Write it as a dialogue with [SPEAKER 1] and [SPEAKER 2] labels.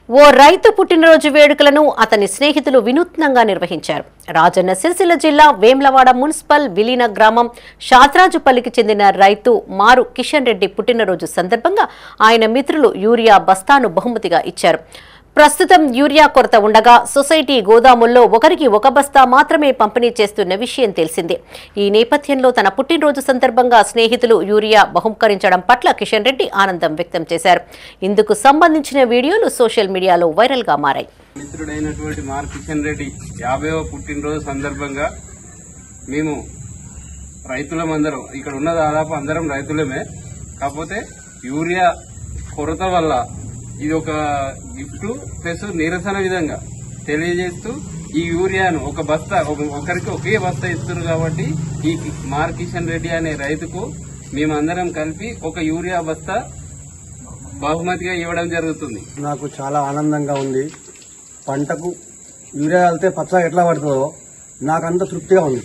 [SPEAKER 1] ఓ రైతు పుట్టినరోజు వేడుకలను అతని స్నేహితులు వినూత్నంగా నిర్వహించారు. రాజన్న సిరిసిల్ల జిల్లా వేమ్లవాడ మున్సిపల్ విలీన గ్రామం షాద్రాజుపల్లికి చెందిన రైతు మారు కిషన్ రెడ్డి పుట్టినరోజు సందర్భంగా ఆయన మిత్రులు యూరియా బస్తాను బహుమతిగా ఇచ్చారు. ప్రస్తుతం యూరియా కొరత ఉండగా సొసైటీ గోదాముల్లో ఒకరికి ఒక బస్తా మాత్రమే పంపిణీ చేస్తున్న విషయం తెలిసిందే. ఈ నేపథ్యంలో తన పుట్టినరోజు సందర్భంగా స్నేహితులు యూరియా బహుకరించడం పట్ల కిషన్ రెడ్డి ఆనందం వ్యక్తం చేశారు. ఇందుకు సంబంధించిన వీడియోలు సోషల్ మీడియాలో వైరల్ గా మారాయి.
[SPEAKER 2] మిత్రుడైనటువంటి మార్ కిషన్ రెడ్డి 50వ పుట్టినరోజు సందర్భంగా మేము రైతులమందరం ఇక్కడ ఉన్న దాదాపు అందరం రైతులమే, కాకపోతే యూరియా కొరత వల్ల ఇది ఒక గిఫ్ట్ ప్లస్ నిరసన విధంగా తెలియజేస్తూ ఈ యూరియాను ఒక బస్తా ఒకరికి ఒకే బస్తా ఇస్తున్నారు. కాబట్టి ఈ మార్ కిషన్ రెడ్డి అనే రైతుకు మేమందరం కలిపి ఒక యూరియా బస్తా బహుమతిగా ఇవ్వడం జరుగుతుంది.
[SPEAKER 3] నాకు చాలా ఆనందంగా ఉంది. పంటకు యూరియా వెళ్తే పచ్చగా ఎట్లా పడుతుందో నాకంత తృప్తిగా ఉంది.